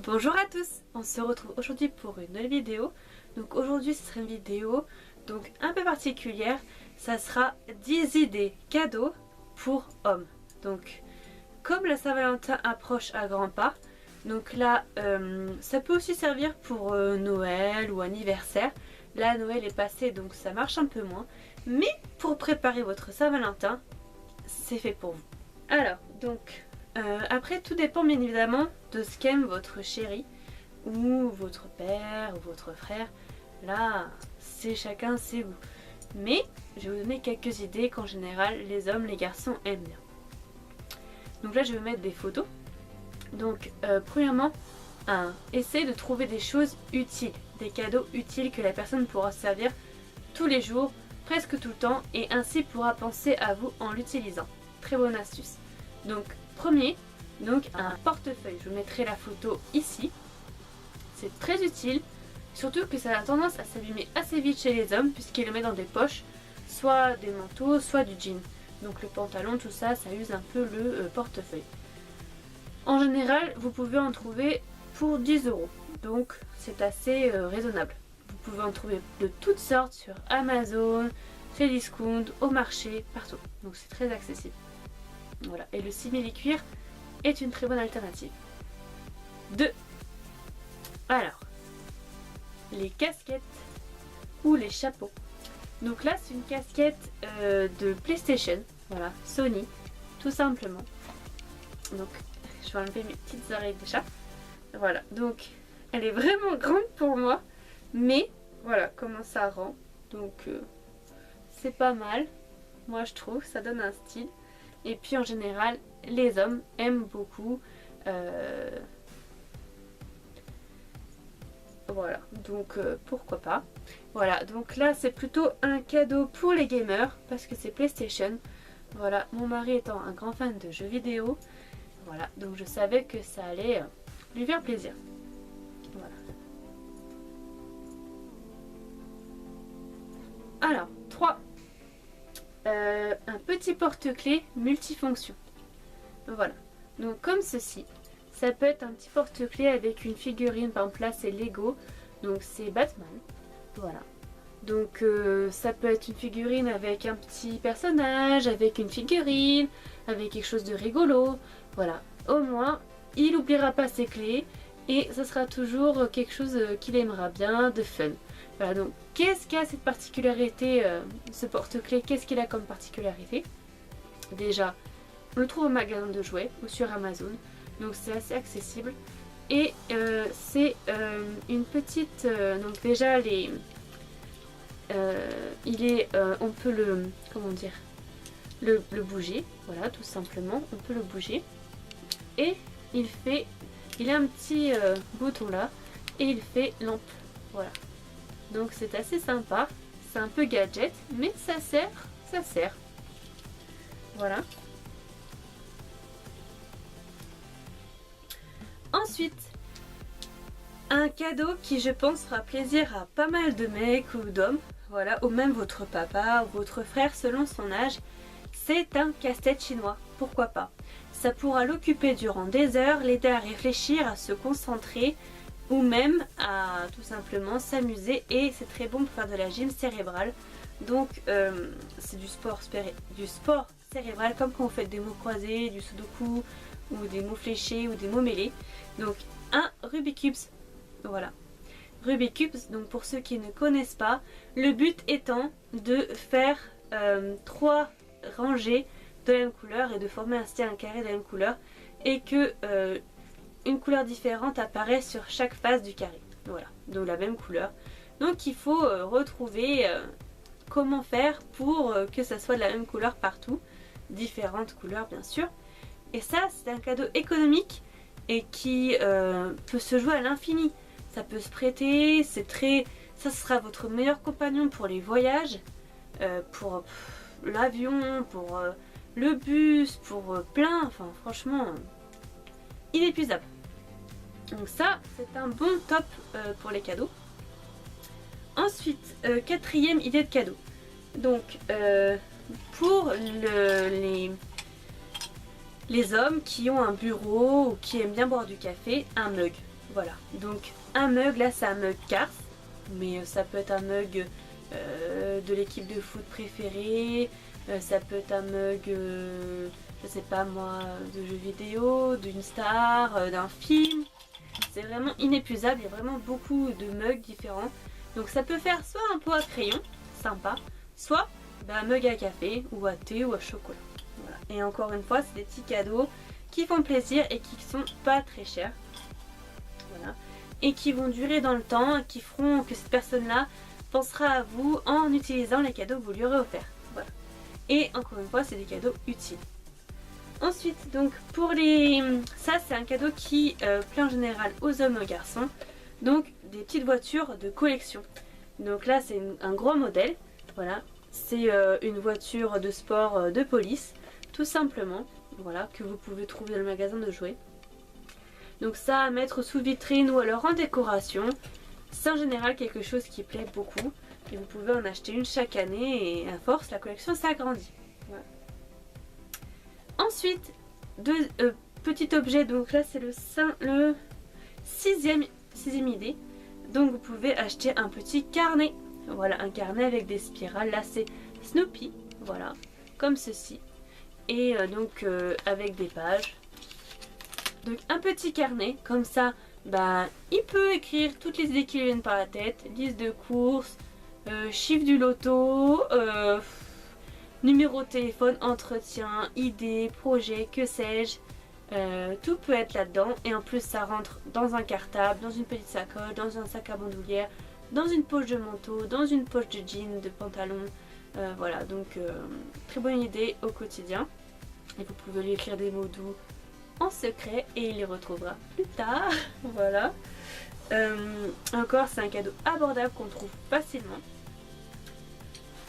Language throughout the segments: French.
Bonjour à tous, on se retrouve aujourd'hui pour une nouvelle vidéo. Donc aujourd'hui ce sera une vidéo donc un peu particulière. Ça sera 10 idées cadeaux pour hommes. Donc comme la Saint-Valentin approche à grands pas, donc là ça peut aussi servir pour Noël ou anniversaire. Là Noël est passé donc ça marche un peu moins. Mais pour préparer votre Saint-Valentin, c'est fait pour vous. Alors donc après tout dépend bien évidemment de ce qu'aime votre chéri ou votre père ou votre frère. Là c'est chacun ses goûts. Mais je vais vous donner quelques idées qu'en général les hommes, les garçons aiment bien. Donc là je vais mettre des photos. Donc premièrement, essayez de trouver des choses utiles, des cadeaux utiles que la personne pourra se servir tous les jours, presque tout le temps, et ainsi pourra penser à vous en l'utilisant. Très bonne astuce. Donc premier, donc un portefeuille. Je vous mettrai la photo ici. C'est très utile, surtout que ça a tendance à s'abîmer assez vite chez les hommes puisqu'ils le mettent dans des poches, soit des manteaux, soit du jean. Donc le pantalon, tout ça, ça use un peu le portefeuille. En général, vous pouvez en trouver pour 10 €. Donc c'est assez raisonnable. Vous pouvez en trouver de toutes sortes sur Amazon, chez Discount, au marché, partout. Donc c'est très accessible. Voilà. Et le simili-cuir est une très bonne alternative. 2. Alors, les casquettes ou les chapeaux. Donc là, c'est une casquette de PlayStation. Voilà, Sony, tout simplement. Donc, je vais enlever mes petites oreilles de chat. Voilà, donc elle est vraiment grande pour moi. Mais voilà comment ça rend. Donc, c'est pas mal. Moi, je trouve, ça donne un style. Et puis en général, les hommes aiment beaucoup. Voilà, donc pourquoi pas. Voilà, donc là c'est plutôt un cadeau pour les gamers parce que c'est PlayStation. Voilà, mon mari étant un grand fan de jeux vidéo. Voilà, donc je savais que ça allait lui faire plaisir. Voilà. Alors, 3. Un petit porte-clés multifonction. Voilà, donc comme ceci. Ça peut être un petit porte-clés avec une figurine, par exemple là c'est Lego, donc c'est Batman. Voilà, donc ça peut être une figurine avec un petit personnage, avec une figurine, avec quelque chose de rigolo. Voilà, au moins il n'oubliera pas ses clés et ça sera toujours quelque chose qu'il aimera bien, de fun. Voilà, donc qu'est-ce qu'a cette particularité, ce porte-clés, qu'est-ce qu'il a comme particularité? Déjà, on le trouve au magasin de jouets ou sur Amazon, donc c'est assez accessible. Et c'est une petite... donc déjà, on peut le... comment dire, le bouger, voilà, tout simplement, on peut le bouger. Et il a un petit bouton là, et il fait lampe, voilà. Donc c'est assez sympa, c'est un peu gadget, mais ça sert, ça sert. Voilà. Ensuite, un cadeau qui je pense fera plaisir à pas mal de mecs ou d'hommes, voilà, ou même votre papa ou votre frère selon son âge, c'est un casse-tête chinois, pourquoi pas. Ça pourra l'occuper durant des heures, l'aider à réfléchir, à se concentrer, ou même à tout simplement s'amuser, et c'est très bon pour faire de la gym cérébrale. Donc c'est du sport cérébral, comme quand vous faites des mots croisés, du sudoku, ou des mots fléchés, ou des mots mêlés. Donc un Rubik's Cube, voilà. Rubik's Cube, donc pour ceux qui ne connaissent pas, le but étant de faire 3 rangées de la même couleur et de former ainsi un carré de la même couleur, et que une couleur différente apparaît sur chaque face du carré. Voilà, donc la même couleur. Donc il faut retrouver comment faire pour que ça soit de la même couleur partout. Différentes couleurs bien sûr. Et ça c'est un cadeau économique et qui peut se jouer à l'infini. Ça peut se prêter, ça sera votre meilleur compagnon pour les voyages, pour l'avion, pour le bus, pour plein, enfin franchement inépuisable. Donc ça c'est un bon top pour les cadeaux. Ensuite, 4e idée de cadeau. Donc pour les hommes qui ont un bureau ou qui aiment bien boire du café, un mug. Voilà, donc un mug, là c'est un mug Cars, mais ça peut être un mug de l'équipe de foot préférée, ça peut être un mug, je sais pas moi, de jeux vidéo, d'une star, d'un film. C'est vraiment inépuisable, il y a vraiment beaucoup de mugs différents. Donc ça peut faire soit un pot à crayon, sympa, soit un mug à café, ou à thé, ou à chocolat. Voilà. Et encore une fois, c'est des petits cadeaux qui font plaisir et qui sont pas très chers. Voilà. Et qui vont durer dans le temps, qui feront que cette personne-là pensera à vous en utilisant les cadeaux que vous lui aurez offerts. Voilà. Et encore une fois, c'est des cadeaux utiles. Ensuite, donc pour les... Ça, c'est un cadeau qui plaît en général aux hommes et aux garçons. Donc, des petites voitures de collection. Donc là, c'est un gros modèle. Voilà. C'est une voiture de sport de police, tout simplement. Voilà, que vous pouvez trouver dans le magasin de jouets. Donc ça, à mettre sous vitrine ou alors en décoration. C'est en général quelque chose qui plaît beaucoup. Et vous pouvez en acheter une chaque année et à force, la collection s'agrandit. Voilà. Ensuite, deux petits objets. Donc là, c'est le sixième idée. Donc vous pouvez acheter un petit carnet. Voilà, un carnet avec des spirales. Là, c'est Snoopy. Voilà, comme ceci. Et donc avec des pages. Donc un petit carnet, comme ça, il peut écrire toutes les idées qui lui viennent par la tête. Liste de courses, chiffre du loto, numéro de téléphone, entretien, idées, projets, que sais-je. Tout peut être là-dedans. Et en plus ça rentre dans un cartable, dans une petite sacoche, dans un sac à bandoulière, dans une poche de manteau, dans une poche de jean, de pantalon. Voilà, donc très bonne idée au quotidien. Et vous pouvez lui écrire des mots doux en secret et il les retrouvera plus tard. Voilà. Encore, c'est un cadeau abordable qu'on trouve facilement.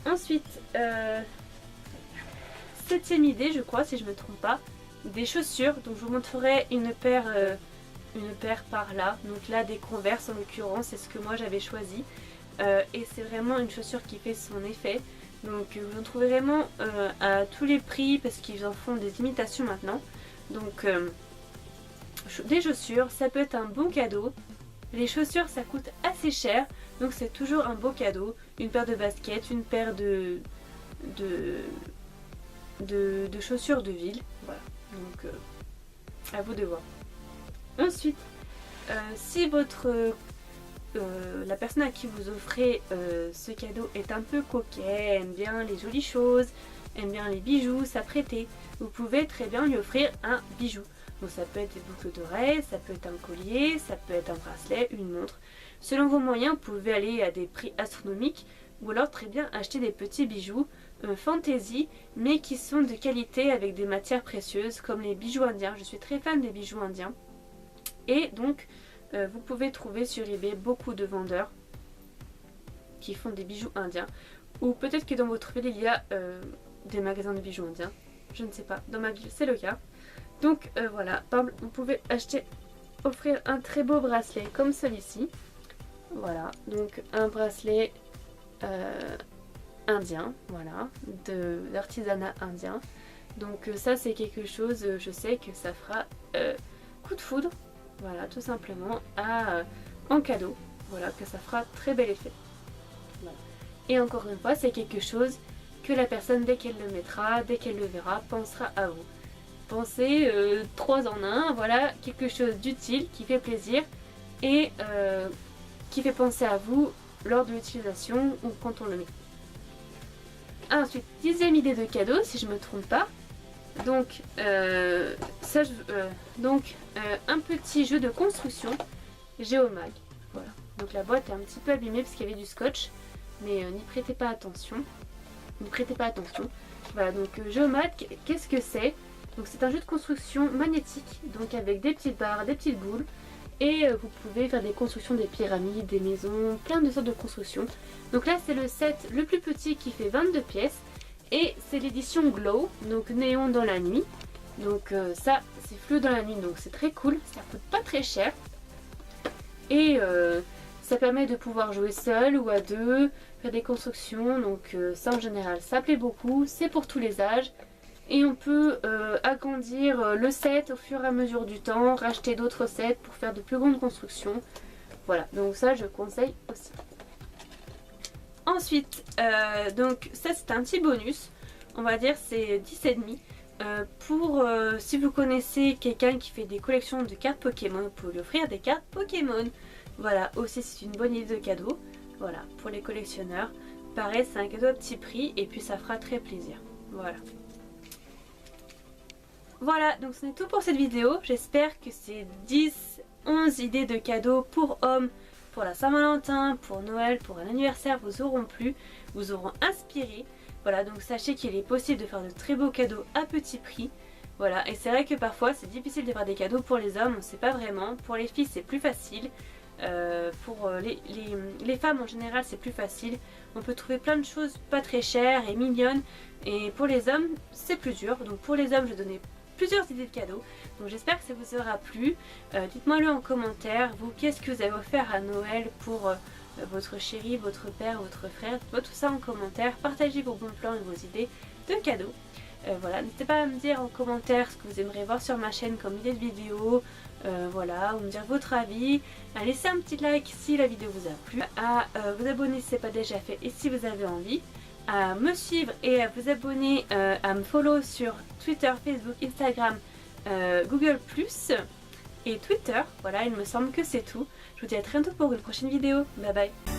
Ensuite, septième idée, je crois, si je ne me trompe pas, des chaussures. Donc je vous montrerai une paire par là. Donc là, des Converse en l'occurrence, c'est ce que moi j'avais choisi. Et c'est vraiment une chaussure qui fait son effet. Donc vous en trouvez vraiment à tous les prix parce qu'ils en font des imitations maintenant. Donc des chaussures, ça peut être un bon cadeau. Les chaussures, ça coûte assez cher, donc c'est toujours un beau cadeau. Une paire de baskets, une paire de chaussures de ville. Voilà, donc à vous de voir. Ensuite, si la personne à qui vous offrez ce cadeau est un peu coquet, aime bien les jolies choses, aime bien les bijoux, s'apprêter, vous pouvez très bien lui offrir un bijou. Donc ça peut être des boucles d'oreilles, ça peut être un collier, ça peut être un bracelet, une montre. Selon vos moyens, vous pouvez aller à des prix astronomiques ou alors très bien acheter des petits bijoux fantaisie, mais qui sont de qualité avec des matières précieuses comme les bijoux indiens. Je suis très fan des bijoux indiens. Et donc vous pouvez trouver sur eBay beaucoup de vendeurs qui font des bijoux indiens. Ou peut-être que dans votre ville il y a des magasins de bijoux indiens. Je ne sais pas, dans ma ville c'est le cas. Donc voilà, vous pouvez offrir un très beau bracelet comme celui-ci. Voilà, donc un bracelet indien, voilà, d'artisanat indien. Donc ça c'est quelque chose, je sais que ça fera coup de foudre. Voilà, tout simplement en cadeau. Voilà, que ça fera très bel effet. Voilà. Et encore une fois, c'est quelque chose que la personne, dès qu'elle le mettra, dès qu'elle le verra, pensera à vous. Pensez 3 en 1, voilà, quelque chose d'utile, qui fait plaisir et qui fait penser à vous lors de l'utilisation ou quand on le met. Ensuite, 10e idée de cadeau, si je ne me trompe pas. Donc, un petit jeu de construction Géomag. Voilà. Donc la boîte est un petit peu abîmée parce qu'il y avait du scotch, mais n'y prêtez pas attention. Voilà, donc Géomag, qu'est-ce que c'est? Donc c'est un jeu de construction magnétique, donc avec des petites barres, des petites boules, et vous pouvez faire des constructions, des pyramides, des maisons, plein de sortes de constructions. Donc là c'est le set le plus petit qui fait 22 pièces. Et c'est l'édition Glow, donc néon dans la nuit. Donc ça, c'est fluo dans la nuit, donc c'est très cool. Ça coûte pas très cher. Et ça permet de pouvoir jouer seul ou à deux, faire des constructions. Donc ça en général, ça plaît beaucoup. C'est pour tous les âges. Et on peut agrandir le set au fur et à mesure du temps, racheter d'autres sets pour faire de plus grandes constructions. Voilà, donc ça je conseille aussi. Ensuite, donc ça c'est un petit bonus, on va dire c'est 10,5. Pour si vous connaissez quelqu'un qui fait des collections de cartes Pokémon, vous pouvez lui offrir des cartes Pokémon. Voilà, aussi c'est une bonne idée de cadeau. Voilà, pour les collectionneurs. Pareil, c'est un cadeau à petit prix et puis ça fera très plaisir. Voilà. Voilà, donc ce n'est tout pour cette vidéo. J'espère que ces 10-11 idées de cadeaux pour hommes, pour la Saint-Valentin, pour Noël, pour un anniversaire vous auront plu, vous auront inspiré. Voilà, donc sachez qu'il est possible de faire de très beaux cadeaux à petit prix. Voilà, et c'est vrai que parfois c'est difficile de faire des cadeaux pour les hommes, on ne sait pas vraiment. Pour les filles c'est plus facile. Pour les femmes en général c'est plus facile. On peut trouver plein de choses pas très chères et mignonnes. Et pour les hommes c'est plus dur. Donc pour les hommes je vais donner plusieurs idées de cadeaux. Donc j'espère que ça vous aura plu. Dites-moi le en commentaire. Vous, qu'est-ce que vous avez offert à Noël pour votre chéri, votre père, votre frère? Dites-moi tout ça en commentaire. Partagez vos bons plans et vos idées de cadeaux. Voilà, n'hésitez pas à me dire en commentaire ce que vous aimeriez voir sur ma chaîne comme idée de vidéo, voilà, ou me dire votre avis, à laisser un petit like si la vidéo vous a plu, à vous abonner si ce n'est pas déjà fait et si vous avez envie, à me suivre et à vous abonner, à me follow sur Twitter, Facebook, Instagram, Google+, et Twitter. Voilà, il me semble que c'est tout. Je vous dis à très bientôt pour une prochaine vidéo. Bye bye.